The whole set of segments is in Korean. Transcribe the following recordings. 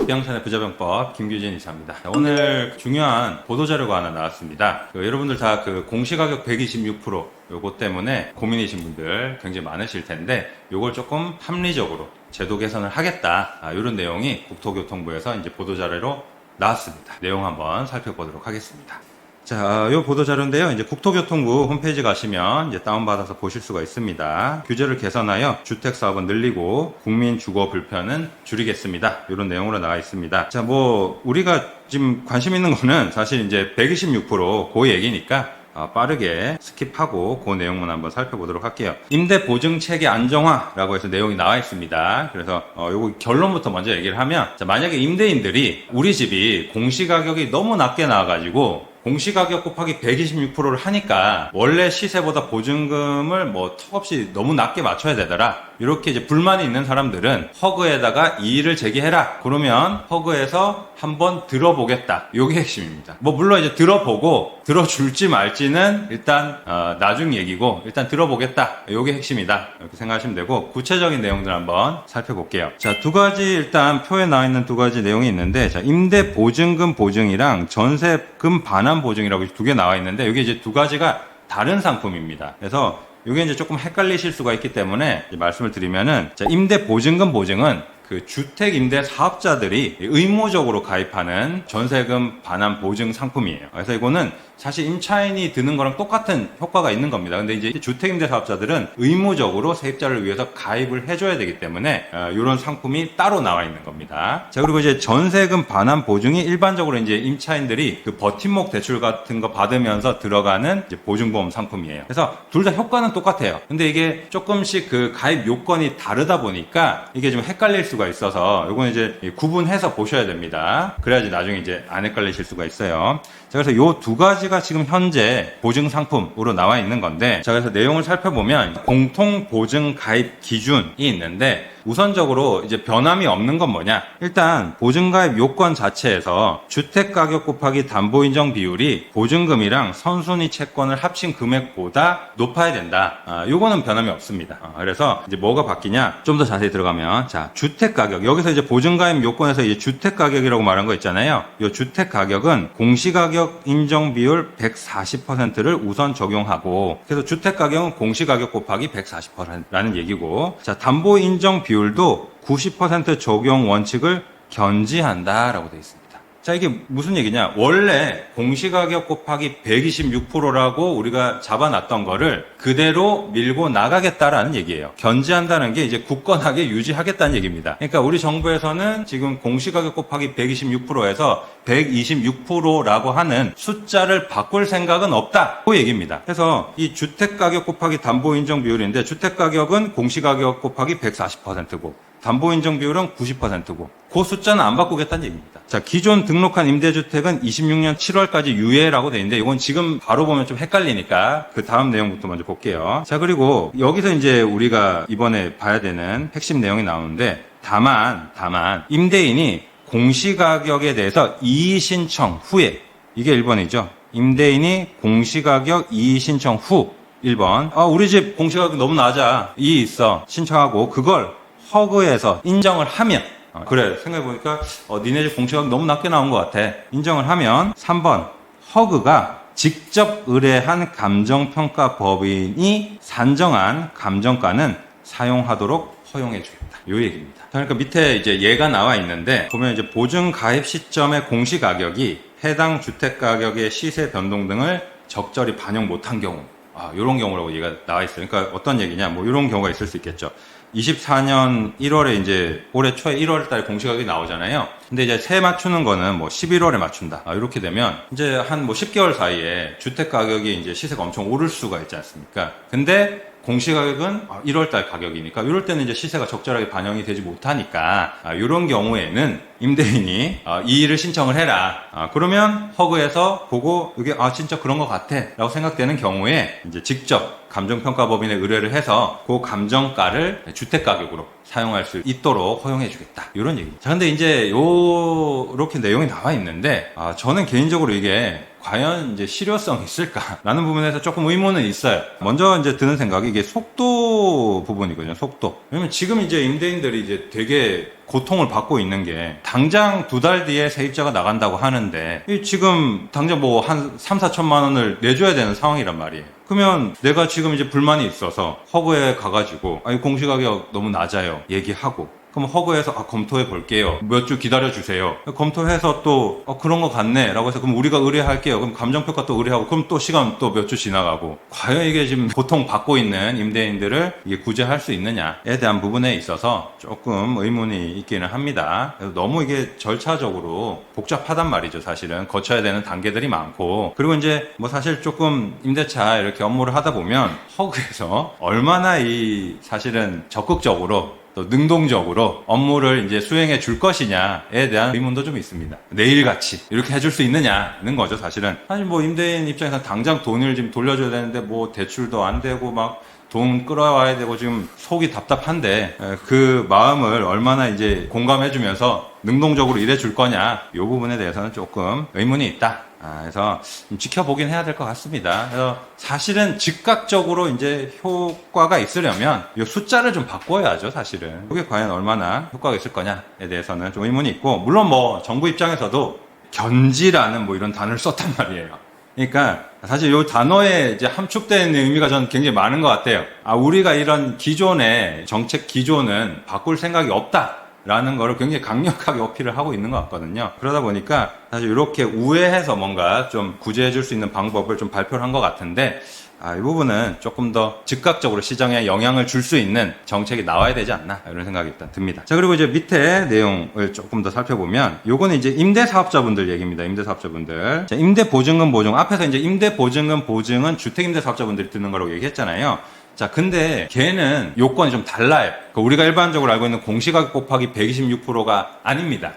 부양천의 부자병법 김규진 이사입니다. 오늘 중요한 보도자료가 하나 나왔습니다. 여러분들 다 그 공시가격 126% 요거 때문에 고민이신 분들 굉장히 많으실 텐데 요걸 조금 합리적으로 제도 개선을 하겠다, 이런 내용이 국토교통부에서 이제 보도자료로 나왔습니다. 내용 한번 살펴보도록 하겠습니다. 자, 요 보도자료인데요. 이제 국토교통부 홈페이지 가시면 이제 다운받아서 보실 수가 있습니다. 규제를 개선하여 주택사업은 늘리고 국민 주거 불편은 줄이겠습니다. 이런 내용으로 나와 있습니다. 자, 우리가 지금 관심 있는 거는 사실 이제 126% 그 얘기니까 빠르게 스킵하고 그 내용만 한번 살펴보도록 할게요. 임대 보증 체계 안정화라고 해서 내용이 나와 있습니다. 그래서 요거 결론부터 먼저 얘기를 하면, 자, 만약에 임대인들이 우리 집이 공시가격이 너무 낮게 나와가지고 공시가격 곱하기 126%를 하니까 원래 시세보다 보증금을 턱없이 너무 낮게 맞춰야 되더라, 이렇게 이제 불만이 있는 사람들은 허그에다가 이의를 제기해라. 그러면 허그에서 한번 들어보겠다. 요게 핵심입니다. 물론 이제 들어보고 들어줄지 말지는 일단 나중 얘기고, 일단 들어보겠다. 요게 핵심이다. 이렇게 생각하시면 되고, 구체적인 내용들 한번 살펴볼게요. 자, 두 가지, 일단 표에 나와 있는 두 가지 내용이 있는데, 자, 임대 보증금 보증이랑 전세금 반환 보증이라고 두 개 나와 있는데, 이게 이제 두 가지가 다른 상품입니다. 그래서 이게 이제 조금 헷갈리실 수가 있기 때문에 말씀을 드리면은, 자, 임대 보증금 보증은 그 주택 임대 사업자들이 의무적으로 가입하는 전세금 반환 보증 상품이에요. 그래서 이거는 사실 임차인이 드는 거랑 똑같은 효과가 있는 겁니다. 근데 이제 주택 임대 사업자들은 의무적으로 세입자를 위해서 가입을 해줘야 되기 때문에 이런 상품이 따로 나와 있는 겁니다. 자, 그리고 이제 전세금 반환 보증이 일반적으로 이제 임차인들이 그 버팀목 대출 같은 거 받으면서 들어가는 이제 보증보험 상품이에요. 그래서 둘 다 효과는 똑같아요. 근데 이게 조금씩 그 가입 요건이 다르다 보니까 이게 좀 헷갈릴 수가 있어서 요건 이제 구분해서 보셔야 됩니다. 그래야지 나중에 이제 안 헷갈리실 수가 있어요. 자, 그래서 요 두 가지가 지금 현재 보증 상품으로 나와 있는 건데, 자, 그래서 내용을 살펴보면 공통 보증 가입 기준이 있는데, 우선적으로 이제 변함이 없는 건 뭐냐? 일단 보증가입 요건 자체에서 주택가격 곱하기 담보인정 비율이 보증금이랑 선순위 채권을 합친 금액보다 높아야 된다. 요거는 변함이 없습니다. 그래서 이제 뭐가 바뀌냐? 좀 더 자세히 들어가면, 자, 주택가격, 여기서 이제 보증가입 요건에서 이제 주택가격이라고 말한 거 있잖아요. 요 주택가격은 공시가격 인정 비율 140%를 우선 적용하고, 그래서 주택가격은 공시가격 곱하기 140%라는 얘기고, 자, 담보인정 비율도 90% 적용 원칙을 견지한다라고 되어 있습니다. 자, 이게 무슨 얘기냐? 원래 공시가격 곱하기 126%라고 우리가 잡아놨던 거를 그대로 밀고 나가겠다라는 얘기예요. 견지한다는 게 이제 굳건하게 유지하겠다는 얘기입니다. 그러니까 우리 정부에서는 지금 공시가격 곱하기 126%에서 126%라고 하는 숫자를 바꿀 생각은 없다, 그 얘기입니다. 그래서 이 주택가격 곱하기 담보인정 비율인데, 주택가격은 공시가격 곱하기 140%고 담보인정 비율은 90%고 그 숫자는 안 바꾸겠다는 얘기입니다. 자, 기존 등록한 임대주택은 26년 7월까지 유예라고 되어 있는데, 이건 지금 바로 보면 좀 헷갈리니까 그 다음 내용부터 먼저 볼게요. 자, 그리고 여기서 이제 우리가 이번에 봐야 되는 핵심 내용이 나오는데, 다만 임대인이 공시가격에 대해서 이의 신청 후에, 이게 1번이죠. 임대인이 공시가격 이의 신청 후, 1번. 우리 집 공시가격 너무 낮아, 이의 있어, 신청하고 그걸 허그에서 인정을 하면, 그래, 생각해보니까 니네 집 공시가격 너무 낮게 나온 것 같아, 인정을 하면, 3번, 허그가 직접 의뢰한 감정평가법인이 산정한 감정가는 사용하도록 허용해주겠다, 요 얘기입니다. 그러니까 밑에 이제 예가 나와 있는데, 보면 이제 보증 가입 시점의 공시가격이 해당 주택가격의 시세 변동 등을 적절히 반영 못한 경우, 요런 경우라고 얘가 나와 있어요. 그러니까 어떤 얘기냐, 요런 경우가 있을 수 있겠죠. 24년 1월에 이제 올해 초에 1월 달 공시가격이 나오잖아요. 근데 이제 세 맞추는 거는 11월에 맞춘다. 이렇게 되면 이제 한 10개월 사이에 주택 가격이 이제 시세가 엄청 오를 수가 있지 않습니까? 근데 공시가격은 1월달 가격이니까 이럴 때는 이제 시세가 적절하게 반영이 되지 못하니까 이런 경우에는 임대인이 이의를 신청을 해라. 그러면 허그에서 보고 이게 진짜 그런 것 같아 라고 생각되는 경우에 이제 직접 감정평가법인에 의뢰를 해서 그 감정가를 주택가격으로 사용할 수 있도록 허용해 주겠다, 이런 얘기입니다. 자, 근데 이제 요렇게 내용이 나와 있는데 저는 개인적으로 이게 과연 이제 실효성이 있을까라는 부분에서 조금 의문은 있어요. 먼저 이제 드는 생각이 이게 속도 부분이거든요. 속도. 왜냐면 지금 이제 임대인들이 이제 되게 고통을 받고 있는 게 당장 2달 뒤에 세입자가 나간다고 하는데 지금 당장 뭐 한 3, 4천만 원을 내줘야 되는 상황이란 말이에요. 그러면 내가 지금 이제 불만이 있어서 허그에 가가지고 아니 공시가격 너무 낮아요 얘기하고 그럼 허그해서 검토해 볼게요. 몇 주 기다려 주세요. 검토해서 또 그런 거 같네 라고 해서 그럼 우리가 의뢰할게요. 그럼 감정평가 또 의뢰하고 그럼 또 시간 또 몇 주 지나가고 과연 이게 지금 고통 받고 있는 임대인들을 이게 구제할 수 있느냐에 대한 부분에 있어서 조금 의문이 있기는 합니다. 너무 이게 절차적으로 복잡하단 말이죠. 사실은 거쳐야 되는 단계들이 많고 그리고 이제 뭐 사실 조금 임대차 이렇게 업무를 하다 보면 허그에서 얼마나 이 사실은 적극적으로 또 능동적으로 업무를 이제 수행해 줄 것이냐에 대한 의문도 좀 있습니다. 내일같이 이렇게 해줄 수 있느냐는 거죠, 사실은. 사실 뭐 임대인 입장에서 당장 돈을 지금 돌려줘야 되는데 뭐 대출도 안 되고 막 돈 끌어와야 되고 지금 속이 답답한데 그 마음을 얼마나 이제 공감해주면서 능동적으로 일해줄 거냐 이 부분에 대해서는 조금 의문이 있다. 그래서 좀 지켜보긴 해야 될 것 같습니다. 그래서 사실은 즉각적으로 이제 효과가 있으려면 이 숫자를 좀 바꿔야죠, 사실은. 이게 과연 얼마나 효과가 있을 거냐에 대해서는 좀 의문이 있고, 물론 뭐 정부 입장에서도 견지라는 뭐 이런 단어를 썼단 말이에요. 그러니까 사실 이 단어에 이제 함축된 의미가 저는 굉장히 많은 것 같아요. 우리가 이런 기존의 정책 기조는 바꿀 생각이 없다. 라는 거를 굉장히 강력하게 어필을 하고 있는 것 같거든요. 그러다 보니까 사실 이렇게 우회해서 뭔가 좀 구제해 줄 수 있는 방법을 좀 발표를 한 것 같은데 이 부분은 조금 더 즉각적으로 시장에 영향을 줄 수 있는 정책이 나와야 되지 않나 이런 생각이 일단 듭니다. 자, 그리고 이제 밑에 내용을 조금 더 살펴보면 요거는 이제 임대사업자분들 얘기입니다. 임대사업자분들. 자, 임대보증금 보증. 앞에서 이제 임대보증금 보증은 주택임대사업자분들이 듣는 거라고 얘기했잖아요. 자, 근데 걔는 요건이 좀 달라요. 우리가 일반적으로 알고 있는 공시가격 곱하기 126%가 아닙니다.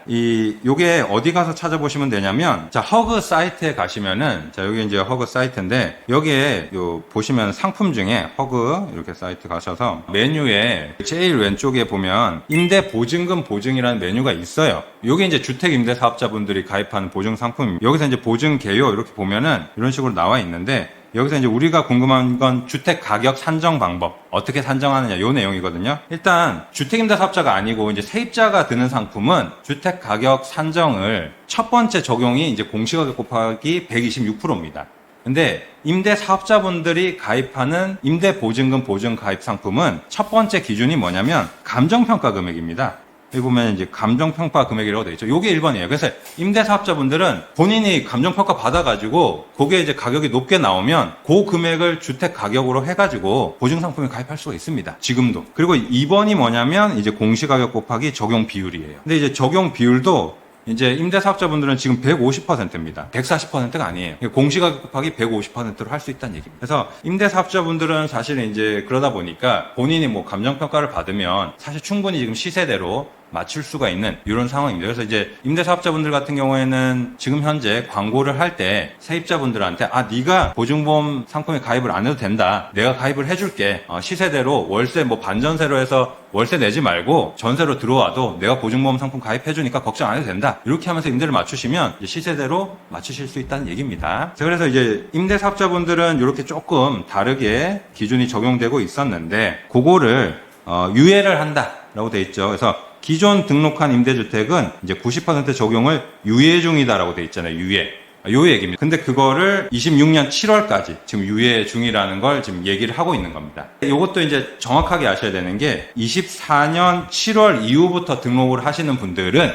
요게 어디 가서 찾아보시면 되냐면, 자, 허그 사이트에 가시면은, 자, 여기 이제 허그 사이트인데, 여기에 보시면 상품 중에 허그 이렇게 사이트 가셔서 메뉴에 제일 왼쪽에 보면 임대 보증금 보증이라는 메뉴가 있어요. 요게 이제 주택 임대 사업자분들이 가입하는 보증 상품입니다. 여기서 이제 보증 개요 이렇게 보면은 이런 식으로 나와 있는데, 여기서 이제 우리가 궁금한 건 주택 가격 산정 방법. 어떻게 산정하느냐, 요 내용이거든요. 일단, 주택임대사업자가 아니고, 이제 세입자가 드는 상품은 주택 가격 산정을 첫 번째 적용이 이제 공시가격 곱하기 126%입니다. 근데, 임대사업자분들이 가입하는 임대보증금 보증 가입 상품은 첫 번째 기준이 뭐냐면, 감정평가 금액입니다. 여기 보면 이제 감정평가 금액이라고 되어 있죠. 요게 1번이에요. 그래서 임대사업자분들은 본인이 감정평가 받아가지고 그게 이제 가격이 높게 나오면 그 금액을 주택 가격으로 해가지고 보증상품에 가입할 수가 있습니다. 지금도. 그리고 2번이 뭐냐면 이제 공시가격 곱하기 적용 비율이에요. 근데 이제 적용 비율도 이제 임대사업자분들은 지금 150%입니다. 140%가 아니에요. 공시가격 곱하기 150%로 할 수 있다는 얘기입니다. 그래서 임대사업자분들은 사실 이제 그러다 보니까 본인이 뭐 감정평가를 받으면 사실 충분히 지금 시세대로 맞출 수가 있는 이런 상황입니다. 그래서 이제 임대사업자분들 같은 경우에는 지금 현재 광고를 할 때 세입자분들한테 네가 보증보험 상품에 가입을 안 해도 된다. 내가 가입을 해줄게. 시세대로 월세 뭐 반전세로 해서 월세 내지 말고 전세로 들어와도 내가 보증보험 상품 가입해주니까 걱정 안 해도 된다. 이렇게 하면서 임대를 맞추시면 이제 시세대로 맞추실 수 있다는 얘기입니다. 그래서 이제 임대사업자분들은 이렇게 조금 다르게 기준이 적용되고 있었는데 그거를 유예를 한다라고 돼 있죠. 그래서 기존 등록한 임대주택은 이제 90% 적용을 유예 중이다라고 돼 있잖아요. 유예. 요 얘기입니다. 근데 그거를 26년 7월까지 지금 유예 중이라는 걸 지금 얘기를 하고 있는 겁니다. 이것도 이제 정확하게 아셔야 되는 게 24년 7월 이후부터 등록을 하시는 분들은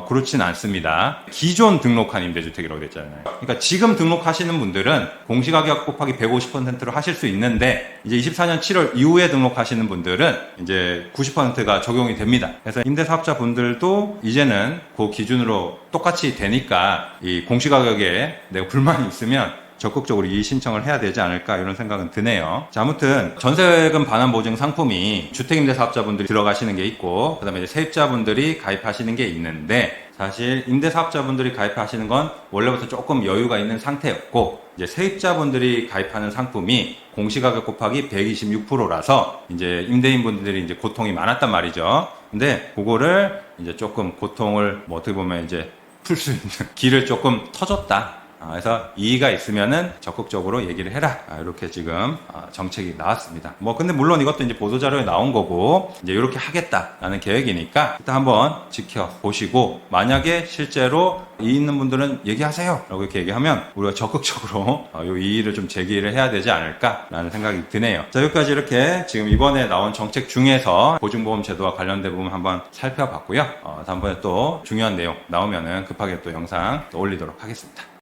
그렇진 않습니다. 기존 등록한 임대주택이라고 됐잖아요. 그러니까 지금 등록하시는 분들은 공시가격 곱하기 150%로 하실 수 있는데 이제 24년 7월 이후에 등록하시는 분들은 이제 90%가 적용이 됩니다. 그래서 임대사업자 분들도 이제는 그 기준으로 똑같이 되니까 이 공시가격에 내가 불만이 있으면 적극적으로 이의 신청을 해야 되지 않을까 이런 생각은 드네요. 자, 아무튼 전세금 반환 보증 상품이 주택임대사업자분들이 들어가시는 게 있고 그다음에 이제 세입자분들이 가입하시는 게 있는데 사실 임대사업자분들이 가입하시는 건 원래부터 조금 여유가 있는 상태였고 이제 세입자분들이 가입하는 상품이 공시가격 곱하기 126%라서 이제 임대인분들이 이제 고통이 많았단 말이죠. 근데 그거를 이제 조금 고통을 뭐 어떻게 보면 이제 풀 수 있는 길을 조금 터줬다. 그래서 이의가 있으면은 적극적으로 얘기를 해라. 이렇게 지금 정책이 나왔습니다. 뭐 근데 물론 이것도 이제 보도자료에 나온 거고 이제 이렇게 하겠다라는 계획이니까 일단 한번 지켜보시고 만약에 실제로 이의 있는 분들은 얘기하세요 라고 이렇게 얘기하면 우리가 적극적으로 이 이의를 좀 제기를 해야 되지 않을까라는 생각이 드네요. 자, 여기까지 이렇게 지금 이번에 나온 정책 중에서 보증보험 제도와 관련된 부분 한번 살펴봤고요. 다음번에 또 중요한 내용 나오면은 급하게 또 영상 또 올리도록 하겠습니다.